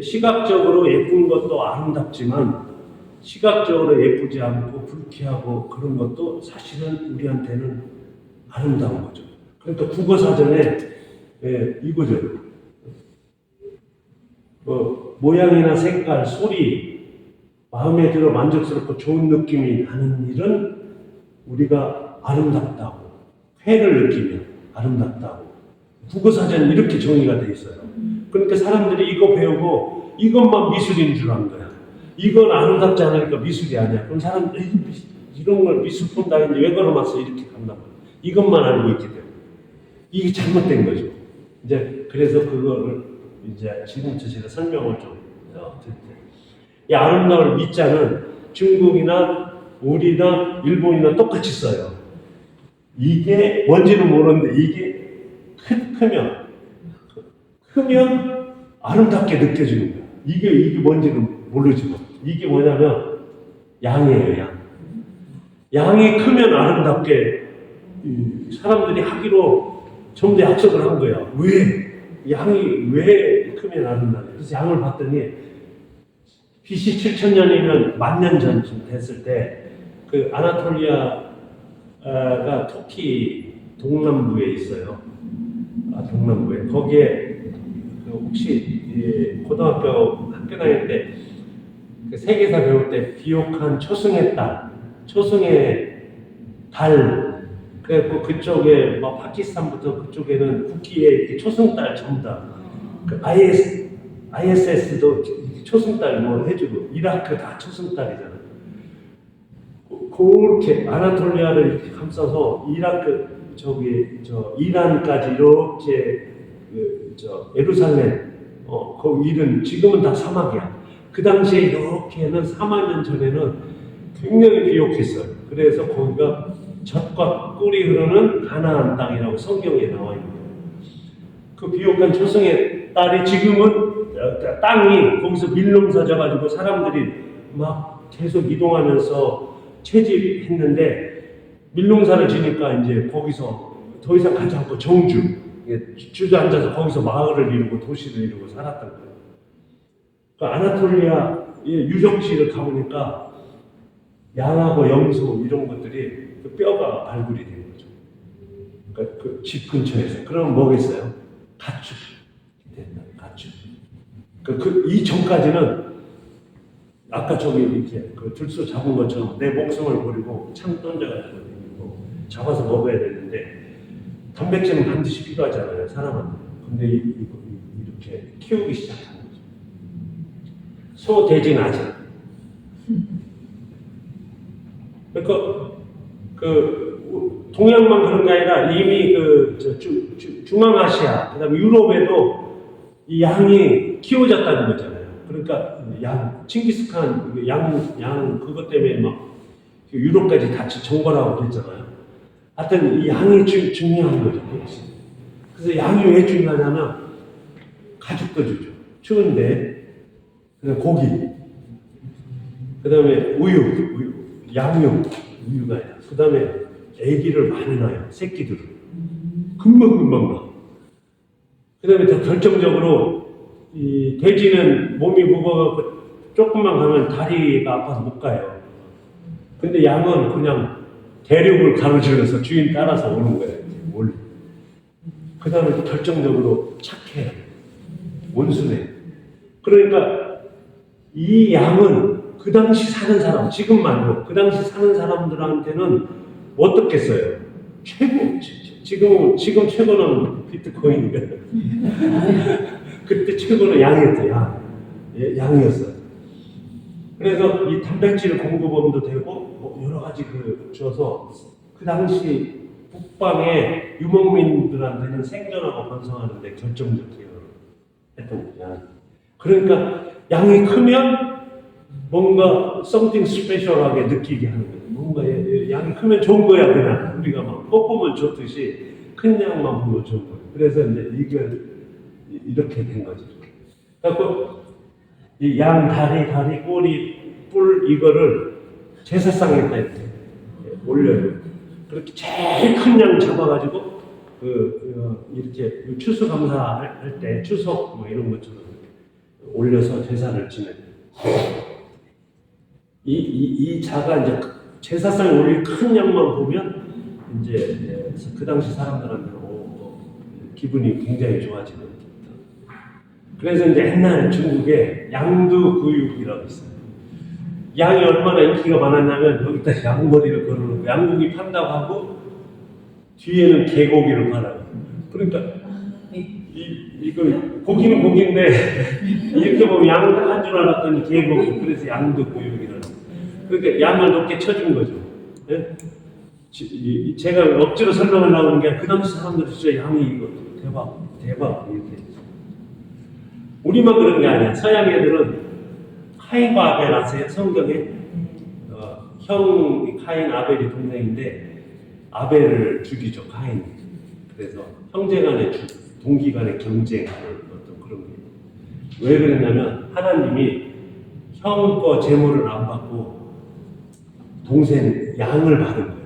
시각적으로 예쁜 것도 아름답지만 시각적으로 예쁘지 않고 불쾌하고 그런 것도 사실은 우리한테는 아름다운 거죠. 그러니까 국어사전에 이거죠. 모양이나 색깔, 소리, 마음에 들어 만족스럽고 좋은 느낌이 나는 일은 우리가 아름답다고, 쾌를 느끼면 아름답다고 국어사전은 이렇게 정의가 돼 있어요. 그러니까 사람들이 이거 배우고 이것만 미술인 줄 아는 거야. 이건 아름답지 않으니까 미술이 아니야. 그럼 사람들이 이런 걸 미술 본다 했는데 왜 걸어놨어? 이렇게 간단 말이야. 이것만 알고 있기 때문에. 이게 잘못된 거죠. 이제 그래서 그거를 이제 지금부터 제가 설명을 좀 드릴게요. 이 아름다움을 미자는 중국이나 우리나 일본이나 똑같이 써요. 이게 뭔지는 모르는데 이게 크면 아름답게 느껴지는 거예요. 이게 뭔지는 모르지만 이게 뭐냐면 양이에요. 양이 크면 아름답게 사람들이 하기로 전부 다 약속을 한 거예요. 양이 왜 크면 아름답게? 그래서 양을 봤더니 BC 7000년이면 10,000년 전쯤 됐을 때 그 아나톨리아가 터키 동남부에 있어요. 동남부에 거기에 혹시 고등학교 학교 다닐 때 그 세계사 배울 때 비옥한 초승의 딸, 초승의 달, 그래갖고 그쪽에 뭐 파키스탄부터 그쪽에는 국기에 초승달 전부 다 그 ISS도 초승달 뭐 해주고 이라크 다 초승달이잖아. 그렇게 아나톨리아를 이렇게 감싸서 이라크 이란까지 이렇게 예루살렘 거기 일은 지금은 다 사막이야. 그 당시에 이렇게는 4만 년 전에는 굉장히 비옥했어요. 그래서 거기가 젖과 꿀이 흐르는 가나안 땅이라고 성경에 나와 있는 거예요. 그 비옥한 초승의 딸이 지금은 땅이 거기서 밀농사 져가지고 사람들이 막 계속 이동하면서 채집했는데 밀농사를 지니까 이제 거기서 더 이상 가지 않고 주저앉아서 거기서 마을을 이루고 도시를 이루고 살았던 거예요. 그 아나톨리아 유적지를 가보니까 양하고 염소 이런 것들이 그 뼈가 발굴이 된 거죠. 그러니까 그 집 근처에서. 그러면 뭐겠어요? 가축. 이 전까지는 아까 저기 이렇게 그 들소 잡은 것처럼 내 목숨을 버리고 창 던져가지고 잡아서 먹어야 되는데 단백질은 반드시 필요하잖아요, 사람한테. 근데 이렇게 키우기 시작한 거죠. 소, 돼지, 나지. 그러니까 동양만 그런 게 아니라 이미 중앙아시아, 그다음에 유럽에도 이 양이 키워졌다는 거잖아요. 그러니까 칭기스칸 양 그것 때문에 막 유럽까지 다 정벌하고 그랬잖아요. 하여튼 이 양이 중요한 거죠. 그래서 양이 왜 중요하냐면 가죽도 주죠. 추운데 그다음에 고기, 그다음에 우유가 아니라 그다음에 아기를 많이 낳아요. 새끼들을 금방 낳아. 그다음에 더 결정적으로 이 돼지는 몸이 무거워서 조금만 가면 다리가 아파서 못 가요. 근데 양은 그냥 대륙을 가로질러서 주인 따라서 오는 거예요. 원래. 그 다음에 결정적으로 착해. 온순해. 그러니까 이 양은 그 당시 사는 사람, 지금 말고 그 당시 사는 사람들한테는 어떻겠어요? 최고. 지금 최고는 비트코인인가? 그때 최고는 양이었어요. 양이었어요. 그래서 이 단백질 공급원도 되고 여러 가지 줘서 그 당시 북방의 유목민들한테는 생존하고 번성하는데 결정적 기여를 했던 거야. 그러니까 양이 크면 뭔가 something special하게 느끼게 하는 거예요. 뭔가 양이 크면 좋은 거야. 그냥 우리가 막 뽀뽀을 줬듯이 큰 양만 보면 좋은 거예요. 그래서 이제 이게 이렇게 된 거죠. 그래서 이 양 다리, 꼬리, 뿔 이거를 제사상에다 이렇게 올려요. 그렇게 제일 큰 양 잡아가지고 이렇게 추수감사할 때 추석 뭐 이런 것처럼 올려서 제사를 지내. 이 자가 이제 제사상에 올릴 큰 양만 보면 이제 그 당시 사람들한테는 기분이 굉장히 좋아지는. 그래서 이제 옛날 중국에 양두구육이라고 있어요. 양이 얼마나 인기가 많았냐면 여기다 양머리를 걸어놓고 양고기 판다고 하고 뒤에는 개고기를 팔아요. 그러니까 이거 고기는 고기인데 이렇게 보면 양 한 줄 알았더니 개고기. 그래서 양두구육이라고. 그러니까 양을 높게 쳐준 거죠. 예? 제가 억지로 설명하려고 하는 게 그 당시 사람들이 진짜 양이 이거 대박 이렇게. 우리만 그런 게 아니야. 서양 애들은 카인과 아벨 아세요? 성경에 형 카인 아벨이 동생인데 아벨을 죽이죠 카인. 그래서 형제간의 동기간의 경쟁하는 어떤 그런 게. 왜 그랬냐면 하나님이 형 거 재물을 안 받고 동생 양을 받은 거야.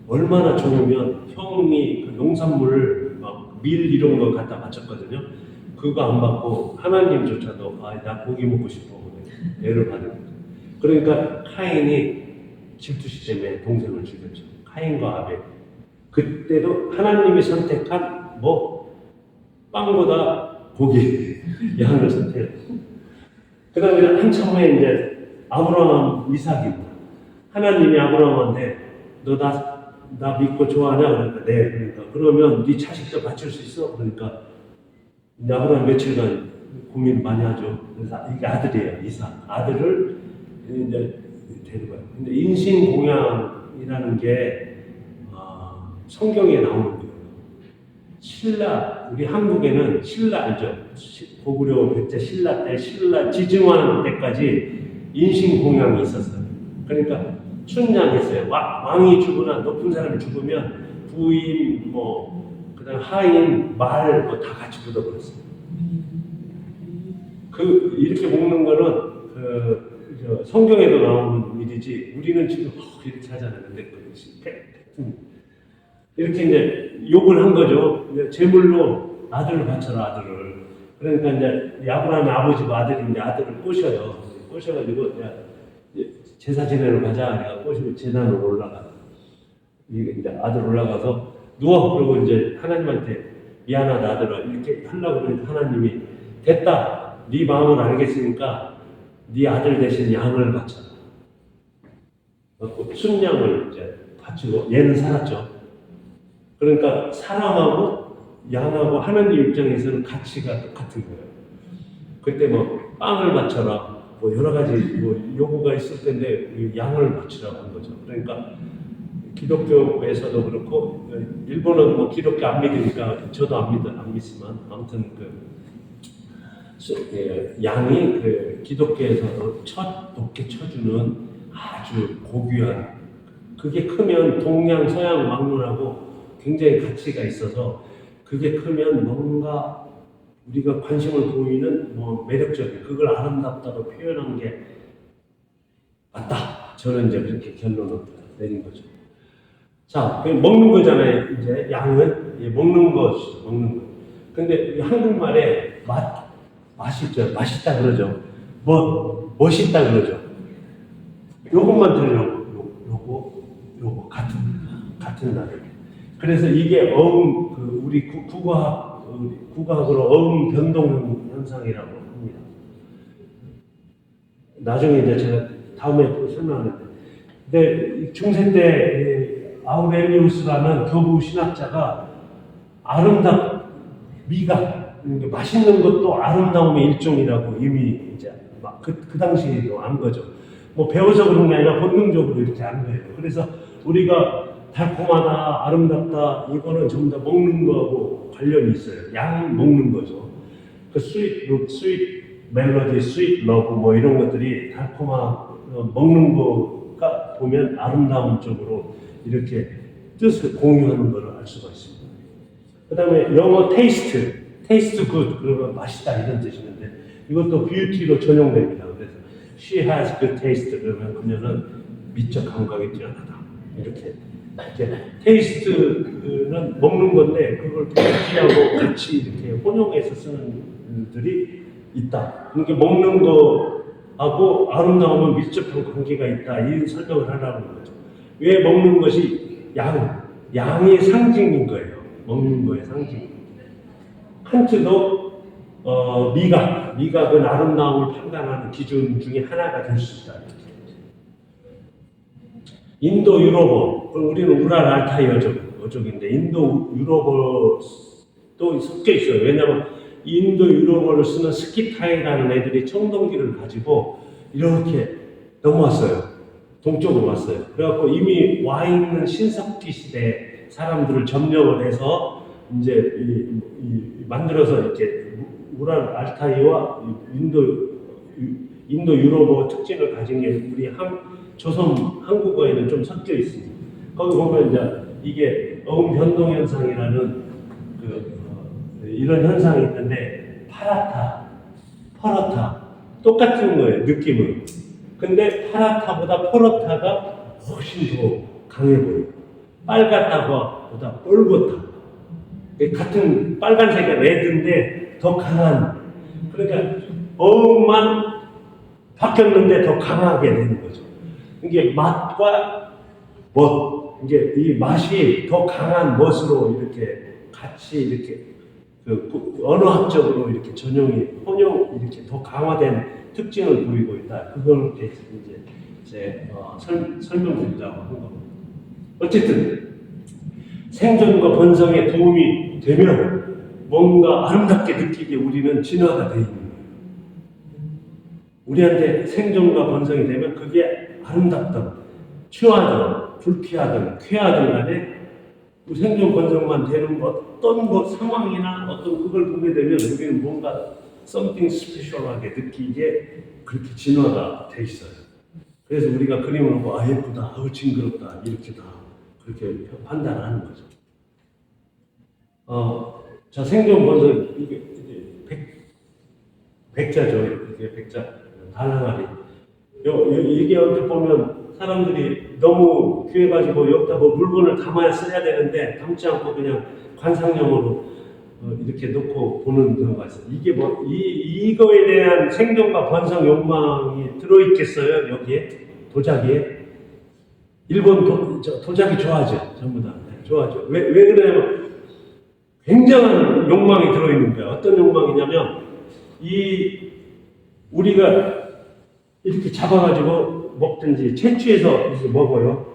얼마나 좋으면 형이 그 농산물 막 밀 이런 거 갖다 바쳤거든요. 그거 안 받고 하나님조차도 나 고기 먹고 싶어 애를 받은 거죠. 그러니까 카인이 질투심 때문에 동생을 죽였죠. 카인과 아벨. 그때도 하나님이 선택한 빵보다 고기 양을 선택했고. 그 다음에 한참 후에 이제 아브라함 이삭입니다. 하나님이 아브라함한테 너 나 믿고 좋아하냐? 그러니까 네. 그러니까 그러면 네 자식도 바칠 수 있어? 그러니까 이제 아브라함 며칠간 고민 많이 하죠. 그래서 이게 아들이에요. 이삭. 아들을 이제 데려가요. 근데 인신공양이라는 게 성경에 나오는 거예요. 신라, 우리 한국에는 신라 알죠? 고구려 백제 신라 때 신라 지증왕 때까지 인신공양이 있었어요. 그러니까 춘향했어요. 왕이 죽거나 높은 사람이 죽으면 부인, 그다음 하인, 말 다 같이 묻어버렸어요. 이렇게 먹는 거는 성경에도 나오는 일이지 우리는 지금 이렇게 하잖아요. 근데 이렇게 이제 욕을 한 거죠. 이제 제물로 아들을 바쳐라 아들을. 그러니까 이제 아브라함의 아버지가 아들인데 아들을 꼬셔가지고 제사 지내러 가자. 내가 꼬시고 제단으로 올라가. 이제 아들 올라가서 누워. 그러고 이제 하나님한테 미안하다 아들아 이렇게 하려고 그러니까 하나님이 됐다. 네 마음을 알겠으니까 네 아들 대신 양을 바쳐라. 순양을 이제 바치고 얘는 살았죠. 그러니까 사람하고 양하고 하나님 입장에서는 가치가 똑같은 거예요. 그때 빵을 바쳐라. 여러 가지 요구가 있을 텐데 양을 바치라고 한 거죠. 그러니까 기독교에서도 그렇고 일본은 기독교 안 믿으니까 저도 안 믿지만 아무튼 양이 기독교에서도 높게 쳐주는 아주 고귀한 그게 크면 동양 서양 막론하고 굉장히 가치가 있어서 그게 크면 뭔가 우리가 관심을 보이는 매력적인 그걸 아름답다고 표현한 게 맞다. 저는 이제 그렇게 결론을 내린 거죠. 자, 먹는 거잖아요. 이제 양은 먹는 것이죠. 먹는 거. 근데 한국말에 맛있죠. 맛있다 그러죠. 멋있다 그러죠. 요것만 들으려고 요거 같은 단어. 그래서 이게 우리 국어학으로 어음 변동 현상이라고 합니다. 나중에 이제 제가 다음에 설명하는데, 근데 중세 때 아우렐리우스라는 교부 신학자가 미각, 맛있는 것도 아름다움의 일종이라고 이미 이제 그 당시에도 안 거죠. 배워서 그런 게 아니라 본능적으로 이렇게 안 거예요. 그래서 우리가 달콤하다, 아름답다, 이거는 전부 다 먹는 거하고 관련이 있어요. 양 먹는 거죠. 스윗 멜로디, 스윗 러브 이런 것들이 먹는 거가 보면 아름다움 쪽으로 이렇게 뜻을 공유하는 걸 알 수가 있습니다. 그 다음에 영어 테이스트 굿, 그러면 맛있다 이런 뜻이는데 이것도 뷰티로 전용됩니다. 그래서 she has good taste 그러면 그녀는 미적 감각이 뛰어나다. 이렇게 테이스트는 먹는 건데 그걸 뷰티하고 같이 이렇게 혼용해서 쓰는 분들이 있다. 그러니까 먹는 거하고 아름다움은 밀접한 관계가 있다. 이 설명을 하라는 거죠. 왜 먹는 것이 양의 상징인 거예요. 먹는 거의 상징. 칸트도 미각은 아름다움을 판단하는 기준 중에 하나가 될 수 있다. 인도 유럽어, 우리는 우랄 알타이 어족인데 인도 유럽어도 섞여 있어요. 왜냐하면 인도 유럽어를 쓰는 스키타이라는 애들이 청동기를 가지고 이렇게 넘어왔어요. 동쪽으로 왔어요. 그래갖고 이미 와 있는 신석기 시대 사람들을 점령을 해서 이제 만들어서 이렇게 우랄 알타이와 인도 유럽어 특징을 가진 게 우리 조선 한국어에는 좀 섞여 있습니다. 거기 보면 이제 이게 어음 변동 현상이라는 이런 현상이 있는데 퍼러타 똑같은 거예요, 느낌은. 근데 파라타보다 퍼러타가 훨씬 더 강해 보여요. 빨갛다보다 뻘겋다. 같은 빨간색이 레드인데 더 강한. 그러니까 어음만 바뀌었는데 더 강하게 되는 거죠. 이게 맛과 멋, 이게 이 맛이 더 강한 멋으로 이렇게 같이 이렇게 언어학적으로 이렇게 혼용 이렇게 더 강화된 특징을 보이고 있다. 그걸 이제 설명드리려고 한 겁니다. 어쨌든 생존과 번성에 도움이 되면 뭔가 아름답게 느끼게 우리는 진화가 되어 있는 거예요. 우리한테 생존과 번성이 되면 그게 아름답든 취하든 불쾌하든 쾌하든 간에 생존 번성만 되는 어떤 상황이나 어떤 그걸 보게 되면 우리는 뭔가 something special하게 느끼게 그렇게 진화가 돼 있어요. 그래서 우리가 그림을 보고 예쁘다, 징그럽다 이렇게 다 그렇게 판단하는 거죠. 자, 생존 번성 이게 백자죠. 이게 백자 달랑아리. 이게 어떻게 보면 사람들이 너무 귀해가지고 여기다 뭐 물건을 담아야 써야 되는데 담지 않고 그냥 관상용으로 이렇게 놓고 보는 경우가 있어요. 이게 이거에 대한 생존과 번성 욕망이 들어있겠어요? 여기에? 도자기에? 일본 도자기 좋아하죠? 전부 다. 좋아하죠. 왜 그러냐면 굉장한 욕망이 들어있는 거야. 어떤 욕망이냐면 우리가 이렇게 잡아가지고 먹든지 채취해서 먹어요.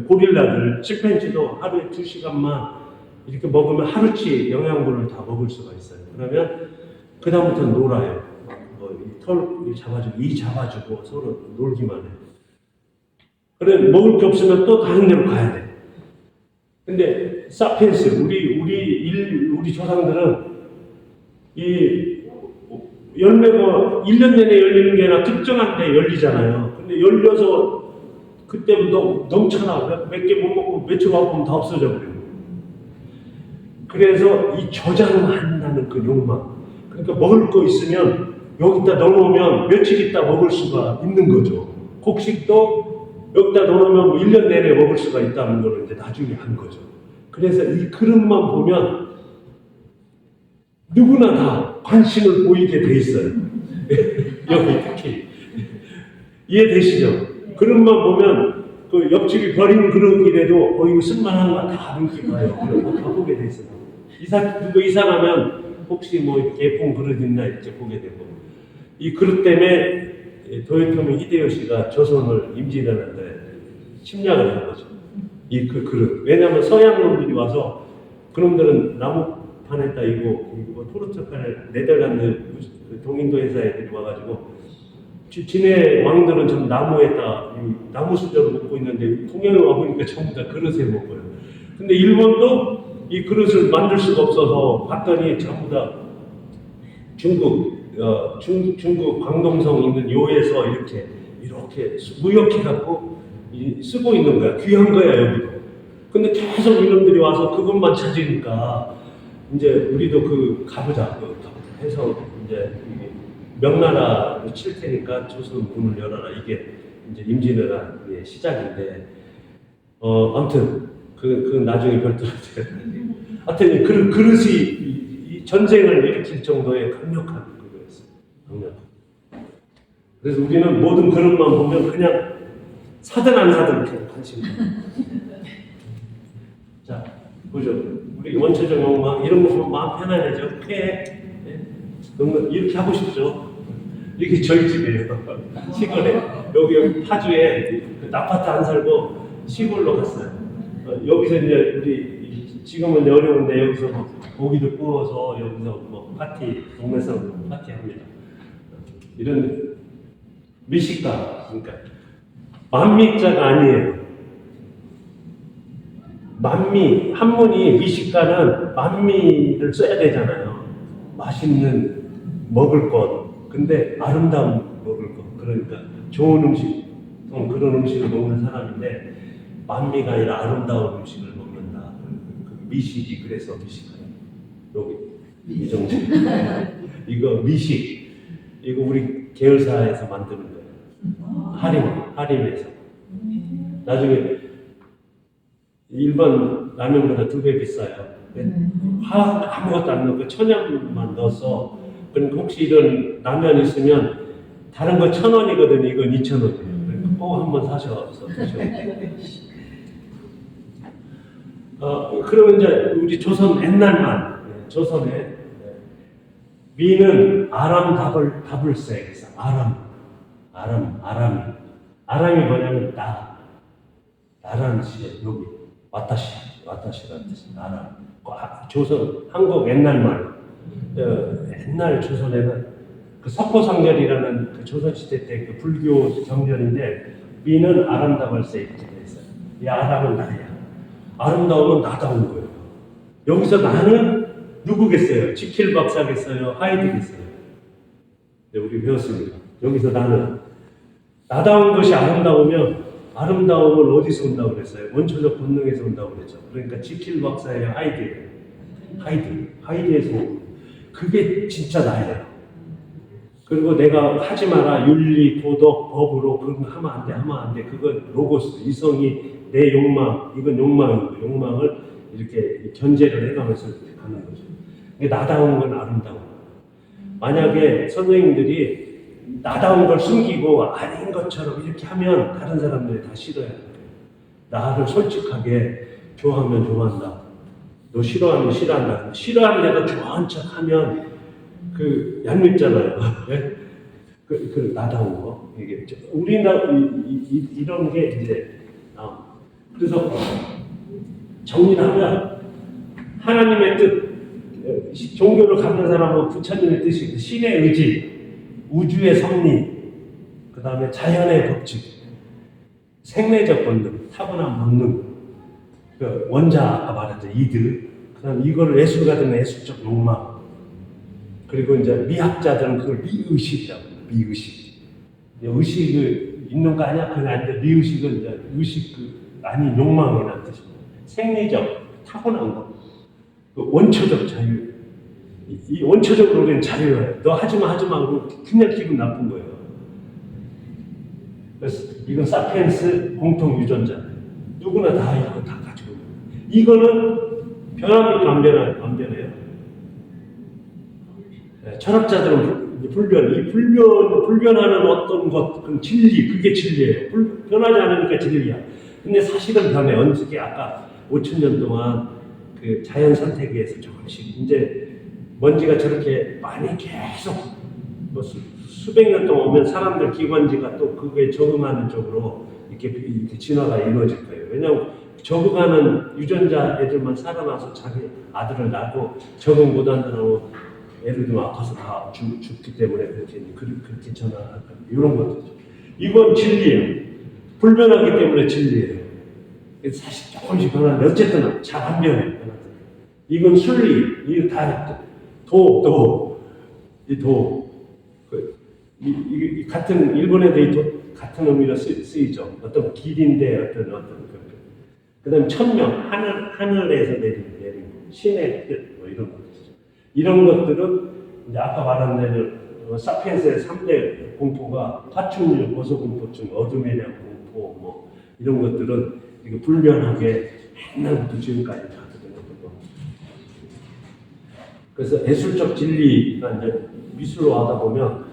고릴라들, 침팬지도 하루에 2시간만 이렇게 먹으면 하루치 영양분을 다 먹을 수가 있어요. 그러면 그 다음부터 놀아요. 털 잡아주고 서로 놀기만 해요. 그래 먹을 게 없으면 또 다른 데로 가야 돼. 근데 사피엔스 우리 조상들은 열매가 1년 내내 열리는 게 아니라 특정한 데 열리잖아요. 근데 열려서 그때부터 넘쳐나. 몇 개 못 먹고 며칠 와보면 다 없어져 버려요. 그래서 이 저장한다는 그 욕망. 그러니까 먹을 거 있으면 여기다 넣어놓으면 며칠 있다 먹을 수가 있는 거죠. 곡식도 여기다 넣어놓으면 뭐 1년 내내 먹을 수가 있다는 걸 이제 나중에 한 거죠. 그래서 이 그릇만 보면 누구나 다 관심을 보이게 돼 있어요. 여기 특히. 이해되시죠? 그릇만 보면 그 옆집이 버린 그릇이라도 이거 쓸만한 거 다 눈치 봐요. 다 보게 돼 있어요. 누구 이사가면 혹시 뭐 이렇게 예쁜 그릇 있나 이렇게 보게 되고. 이 그릇 때문에 도요토미 히데요시가 조선을 임진왜란때 침략을 한 거죠. 그 그릇. 왜냐하면 서양 놈들이 와서 그놈들은 나무판에다 이거 포르투갈 네덜란드 동인도 회사 애들이 와가지고 진해 왕들은 전 나무에다 나무 수저를 먹고 있는데 통영에 와보니까 전부 다 그릇에 먹어요. 근데 일본도 이 그릇을 만들 수가 없어서 봤더니 전부 다 중국 광동성 있는 요에서 이렇게 무역해 갖고 쓰고 있는 거야. 귀한 거야 여기도. 근데 계속 이놈들이 와서 그것만 찾으니까 이제 우리도 가보자 해서 이제 명나라를 칠 테니까 조선 문을 열어라. 이게 이제 임진왜란의 시작인데 아무튼 그 나중에 별도로 하여튼 그릇이 이 전쟁을 일으킬 정도의 강력한 그거였어요. 당연. 그래서 우리는 모든 그릇만 보면 그냥 사든 안 사든 그냥 관심. 자, 보죠. 우리 원초적 욕망 이런 거 보면 마음 편안해져. 쾌해. 그러면 이렇게 하고 싶죠. 이게 저희 집이에요. 시골에 여기 파주에 그 아파트 안 살고 시골로 갔어요. 여기서 이제 우리 지금은 어려운데 여기서 고기도 구워서 여기서 뭐 파티 동네에서 파티 합니다. 이런 미식가 그러니까 만미자가 아니에요. 만미 한문이 미식가는 만미를 써야 되잖아요. 맛있는 먹을 것 근데 아름다운 먹을 것 그러니까 좋은 음식 그런 음식을 먹는 사람인데 만미가 아니라 아름다운 음식을 먹는다. 그 미식이 그래서 미식가예요. 여기 이정식 이거 미식 이거 우리 계열사에서 만드는 거예요. 하림에서 나중에 일반 라면보다 2배 비싸요. 화학 아무것도 안 넣고 천연만 넣어서 그러니까 혹시 이런 라면 있으면 다른 거 1,000원이거든요. 이건 2,000원이에요. 그러니까 꼭 한번 사셔서 드셔요. 그러면 이제 우리 조선 옛날만 조선에 미는 아람 다불색 아람이 뭐냐면 나라는 뜻이에요. 여기 와타시라는 뜻이 아람. 조선 한국 옛날말 옛날 조선에는 그 석고상절이라는 그 조선시대 때 그 불교 정절인데 미는 아람다불색 이렇게 돼 있어요. 이 아람은 나야. 아름다우면 나다운 거예요. 여기서 나는 누구겠어요? 지킬 박사겠어요? 하이드겠어요? 네, 우리 배웠습니다. 여기서 나는 나다운 것이 아름다우면 아름다움은 어디서 온다고 그랬어요? 원초적 본능에서 온다고 그랬죠. 그러니까 지킬 박사예요? 하이드예요? 하이드에서 그게 진짜 나예요. 그리고 내가 하지 마라 윤리, 도덕, 법으로 그런 거 하면 안 돼. 그건 로고스, 이성이 내 욕망, 이건 욕망이고 욕망을 이렇게 견제를 해가면서 이렇게 가는 거죠. 이게 나다운 건 아름다운 거예요. 만약에 선생님들이 나다운 걸 숨기고 아닌 것처럼 이렇게 하면 다른 사람들이 다 싫어해요. 나를 솔직하게 좋아하면 좋아한다. 너 싫어하면 싫어한다. 싫어하는데도 좋아한 척 하면 그 얄밉잖아요. 네? 그 나다운 거. 이게 이런 게 이제 그래서 정리를 하면 하나님의 뜻, 종교를 갖는 사람은 부처님의 뜻이 신의 의지, 우주의 섭리, 그 다음에 자연의 법칙, 생내적 본능, 타고난 본능, 그 원자 아까 말했죠 이드, 그 다음 이거를 예술가 되는 예술적 욕망, 그리고 이제 미학자들은 그걸 미의식이라고 해요. 미의식. 의식을 있는 거 아니야? 그게 아닌데 미의식은 이제 의식 아닌 욕망이라는 뜻입니다. 생리적 타고난 거. 그 원초적 자유. 이 원초적으로 우리는 자유예요. 너 하지마 그러고 그냥 기분 나쁜 거예요. 그래서 이건 사피엔스 공통 유전자. 누구나 다 이거 다 가지고 있는. 이거는 변합니까 안 변해요? 철학자들은 불변하는 어떤 것, 그 진리, 그게 진리예요. 변하지 않으니까 진리야. 근데 사실은 변해. 언제 아까 5,000년 동안 그 자연 선택에 의해서 조금씩 이제 먼지가 저렇게 많이 계속 뭐 수백 년 동안 오면 사람들 기관지가 또 그거에 적응하는 쪽으로 이렇게 진화가 이루어질 거예요. 왜냐하면 적응하는 유전자 애들만 살아나서 자기 아들을 낳고 적응 못하는 사람은 예를 들면 아파서 다 죽기 때문에 그렇게 전화할 겁니다. 이런 것들이죠. 이건 진리예요. 불변하기 때문에 진리예요. 사실 조금씩 변하는데 어쨌든 잘 안 변해요. 이건 순리, 이거 다 이 같은 일본에도 같은 의미로 쓰이죠. 어떤 길인데 어떤 그다음 천명, 하늘에서 내린 신의 뜻, 뭐 이런 것들이죠. 이런 것들은 이제 아까 말한 대로 사피엔스의 3대 공포가 파충류, 고소공포증, 어둠에 대한 공포, 뭐 이런 것들은 이게 불변하게 옛날부터 지금까지 다 그거든요. 그래서 예술적 진리가 이제 미술로 하다 보면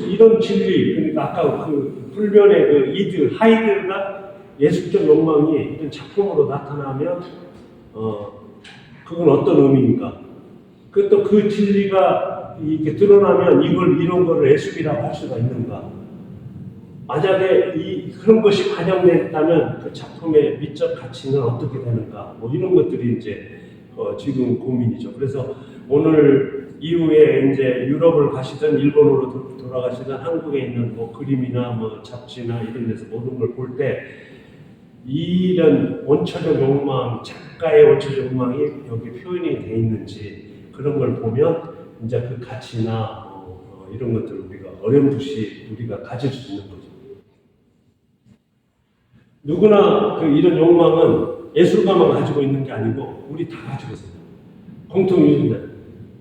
이런 진리, 그러니까 아까 그 불변의 그 하이드가 예술적 욕망이 이런 작품으로 나타나면, 그건 어떤 의미인가? 또 그 진리가 이렇게 드러나면 이런 거를 예술이라고 할 수가 있는가? 만약에 그런 것이 반영됐다면 그 작품의 미적 가치는 어떻게 되는가? 뭐 이런 것들이 이제 지금 고민이죠. 그래서 오늘 이후에 이제 유럽을 가시든 일본으로 돌아가시든 한국에 있는 뭐 그림이나 뭐 잡지나 이런 데서 모든 걸 볼 때 이런 원초적 욕망, 작가의 원초적 욕망이 여기 표현이 돼 있는지 그런 걸 보면 이제 그 가치나 이런 것들을 우리가 어렴풋이 우리가 가질 수 있는 거죠. 누구나 이런 욕망은 예술가만 가지고 있는 게 아니고 우리 다 가지고 있어요. 공통유전자.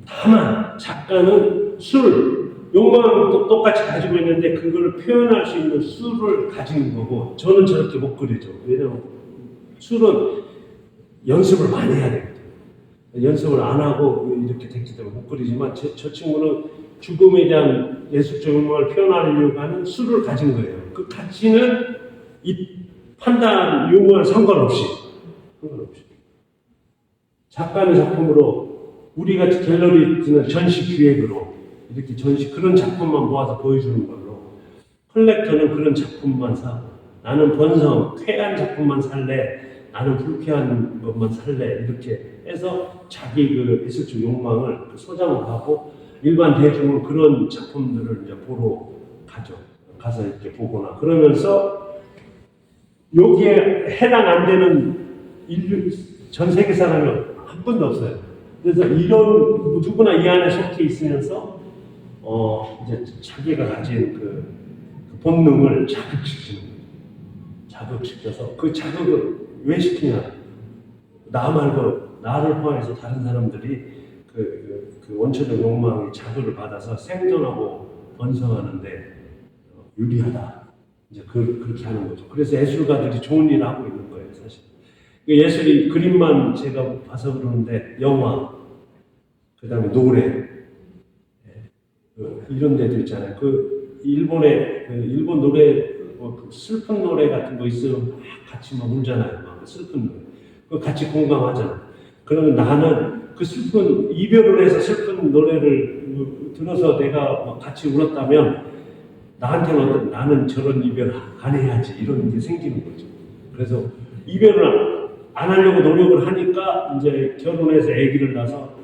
다만 작가는 욕망은 똑같이 가지고 있는데 그걸 표현할 수 있는 수를 가지는 거고 저는 저렇게 못 그리죠. 왜냐면 술은 연습을 많이 해야 되거든요. 연습을 안 하고 이렇게 됐기 때문에 못 그리지만 저 친구는 죽음에 대한 예술적 욕망을 표현하려고 하는 수를 가진 거예요. 그 가치는 이 판단 유무와 상관없이 작가의 작품으로 우리가 갤러리 지는 전시 기획으로 이렇게 그런 작품만 모아서 보여주는 걸로 컬렉터는 그런 작품만 사고 나는 쾌한 작품만 살래 나는 불쾌한 것만 살래 이렇게 해서 자기 그 예술적 욕망을 소장을 하고 일반 대중은 그런 작품들을 이제 보러 가서 이렇게 보거나 그러면서 여기에 해당 안 되는 전 세계 사람이 한 분도 없어요. 그래서 누구나 이 안에 속해 있으면서 이제 자기가 가진 그 본능을 자극시켜서 그 자극을 왜 시키냐? 나 말고 나를 포함해서 다른 사람들이 그 원초적 욕망이 자극을 받아서 생존하고 번성하는데 유리하다. 이제 그렇게 하는 거죠. 그래서 예술가들이 좋은 일을 하고 있는 거예요, 사실. 예술이 그림만 제가 봐서 그러는데 영화, 그다음에 노래, 이런 데도 있잖아요. 일본 노래, 슬픈 노래 같은 거 있으면 같이 막 울잖아요. 막 슬픈 노래. 그거 같이 공감하잖아요. 그러면 나는 그 슬픈 이별을 해서 슬픈 노래를 들어서 내가 같이 울었다면 나한테는 나는 저런 이별 안 해야지 이런 게 생기는 거죠. 그래서 이별을 안 하려고 노력을 하니까 이제 결혼해서 아기를 낳아서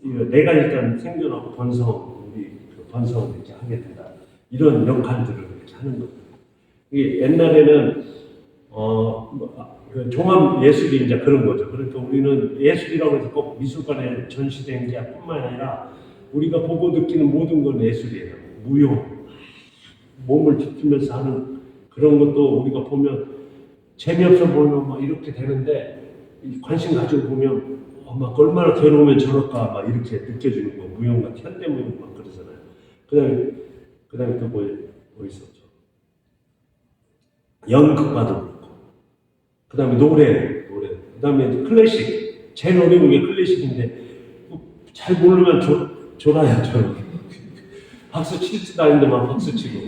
내가 일단 생존하고 우리 번성을 이렇게 하게 된다. 이런 역할들을 이렇게 하는 거예요. 옛날에는 종합 예술이 이제 그런 거죠. 그러니까 우리는 예술이라고 해서 꼭 미술관에 전시된 게 뿐만 아니라 우리가 보고 느끼는 모든 건 예술이에요. 무용, 몸을 지키면서 하는 그런 것도 우리가 보면 재미없어 보이면 막 이렇게 되는데 관심 가지고 보면 막 얼마나 괴로우면 저럴까 막 이렇게 느껴지는 거. 무용 같은 현대무용 막 그러잖아요. 그다음에 또 뭐 있었죠? 연극과도 그렇고, 그다음에 노래, 그다음에 클래식. 제일 어려운 게 클래식인데 잘 모르면 졸아요, 저는. 박수 칠지도 않는데 막 박수 치고.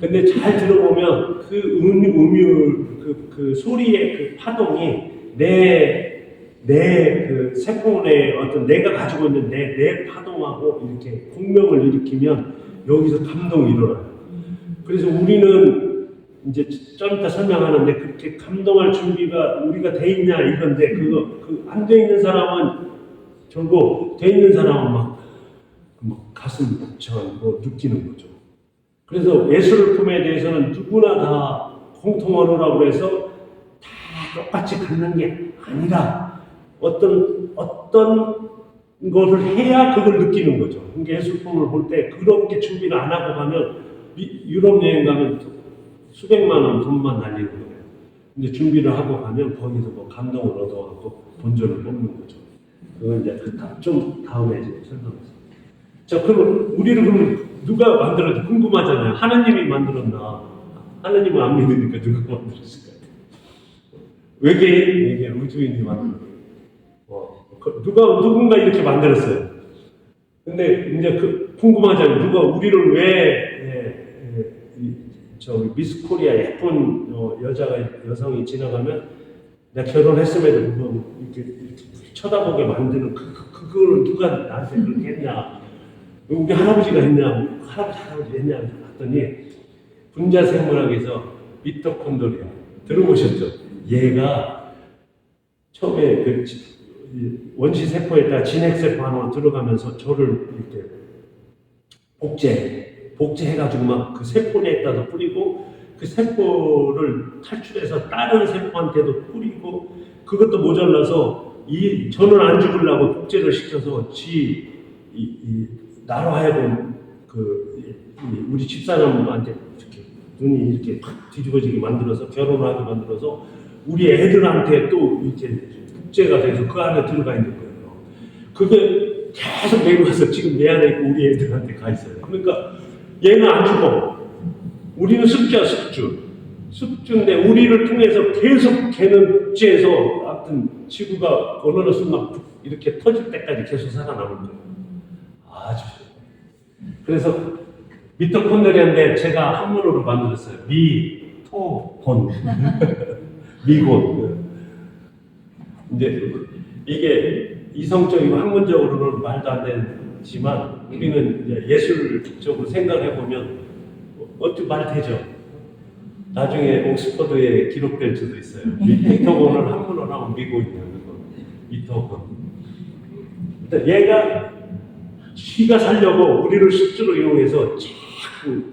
근데 잘 들어보면 그 음율, 그 소리의 그 파동이 내 그 세포의 어떤 내가 가지고 있는 내 파동하고 이렇게 공명을 일으키면 여기서 감동이 일어나요. 그래서 우리는 이제 좀 이따 설명하는데 그렇게 감동할 준비가 우리가 돼 있냐 이건데 안 돼 있는 사람은 결국 돼 있는 사람은 막 가슴 벅차고 느끼는 거죠. 그래서 예술품에 대해서는 누구나 다 공통 언어라고 해서 다 똑같이 갖는 게 아니라 어떤 거를 해야 그걸 느끼는 거죠. 그러니까 예술품을 볼 때 그렇게 준비를 안 하고 가면 유럽 여행 가면 수백만 원 돈만 날리는 거예요. 근데 준비를 하고 가면 거기서 뭐 감동을 얻어갖고 본전을 뽑는 거죠. 그건 이제 좀 다음에 이제 설명하겠습니다. 자, 그럼 우리를 그럼 누가 만들었지? 궁금하잖아요. 하나님이 만들었나? 하나님은 안 믿으니까 누가 만들었을까요? 외계인, 우주인이 만들었어요. 누군가 이렇게 만들었어요. 근데 이제 궁금하잖아요. 누가 우리를 저 미스 코리아 예쁜 여성이 지나가면 내가 결혼했음에도 불구하고 이렇게 쳐다보게 만드는 그거를 누가 나한테 그렇게 했냐? 우리 할아버지가 했냐? 할아버지 했냐? 했더니 분자생물학에서 미토콘드리아 들어보셨죠? 얘가 처음에 그 원시세포에다 진핵세포 하나 들어가면서 저를 이렇게 복제해가지고 막 그 세포 내에다가 뿌리고 그 세포를 탈출해서 다른 세포한테도 뿌리고 그것도 모자라서 저는 안 죽으려고 복제를 시켜서 나로 하여금 우리 집사람한테 이렇게 눈이 이렇게 팍 뒤집어지게 만들어서 결혼하게 만들어서 우리 애들한테 또 이렇게 복제가 돼서 그 안에 들어가 있는 거예요. 그게 계속 내려와서 지금 내 안에 있고 우리 애들한테 가 있어요. 그러니까 얘는 안 죽어. 우리는 습주인데 우리를 통해서 계속 걔는 복제해서 아무튼 지구가 어느 순간 이렇게 터질 때까지 계속 살아남을 거예요. 아주. 그래서 미토콘드리아인데 제가 한문으로 만들었어요. 미토곤. 미곤. 이제 이게 이성적이고 학문적으로는 말도 안 되지만 우리는 이제 예술적으로 생각해 보면 어떻게 말되죠. 나중에 옥스퍼드에 기록될 수도 있어요. 미토곤을 한문으로 하면 미곤이에요. 미토곤. 일단 얘가 쥐가 살려고 우리를 숙주로 이용해서 자꾸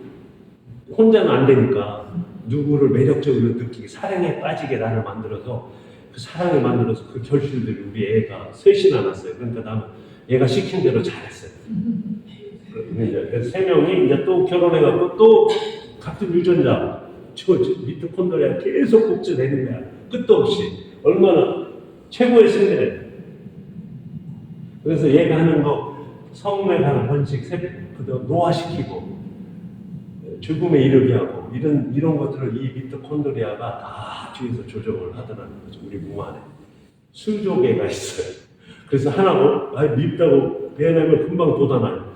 혼자는 안 되니까 누구를 매력적으로 느끼게 사랑에 빠지게 나를 만들어서 그 사랑을 만들어서 그 결실들을 우리 애가 셋이나 났어요. 그러니까 나는 얘가 시킨 대로 잘했어요. 그래서 세 명이 이제 또 결혼해갖고 또 같은 유전자 미토콘드리아 계속 복제되는 거야. 끝도 없이. 얼마나 최고의 승리래. 그래서 얘가 하는 거 성매하는 번식, 세포도 노화시키고 죽음에 이르게 하고 이런 것들을 이 미토콘드리아가 다 뒤에서 조정을 하더라는 거죠. 우리 몸 안에 수조개가 있어요. 그래서 하나 밉다고 배내면 금방 돋아나요.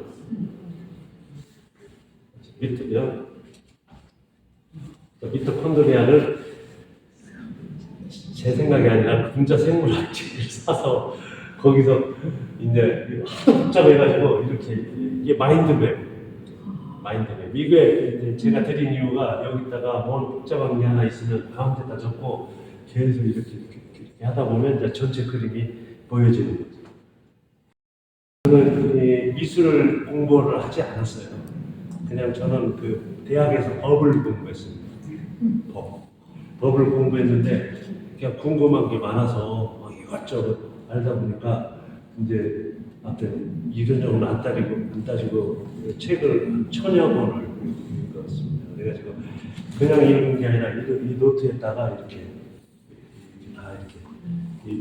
미토콘드리아를 제 생각이 아니라 분자생물학책을 사서 거기서 이제 하도 복잡해가지고 이렇게 이게 마인드맵. 이게 이제 제가 드린 이유가 여기다가 뭔 복잡한 게 하나 있으면 가운데다 적고 계속 이렇게 하다 보면 이제 전체 그림이 보여지는 거죠. 저는 미술 공부를 하지 않았어요. 그냥 저는 그 대학에서 법을 공부했습니다. 법을 공부했는데 그냥 궁금한 게 많아서 이것저것 알다 보니까 이제 아무튼 이런저런 안 따지고 책을 1000여 권을 읽었습니다. 그래가지고 그냥 읽는 게 아니라 이 노트에다가 이렇게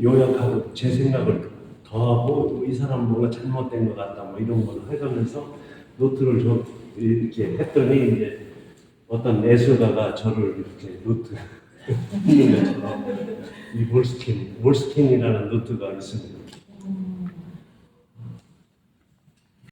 요약하고 제 생각을 더하고 이 사람 뭔가 잘못된 것 같다 뭐 이런 걸 해가면서 노트를 좀 이렇게 했더니 이제 어떤 예술가가 저를 이렇게 노트 읽는 것처럼 이 몰스틴이라는 노트가 있습니다.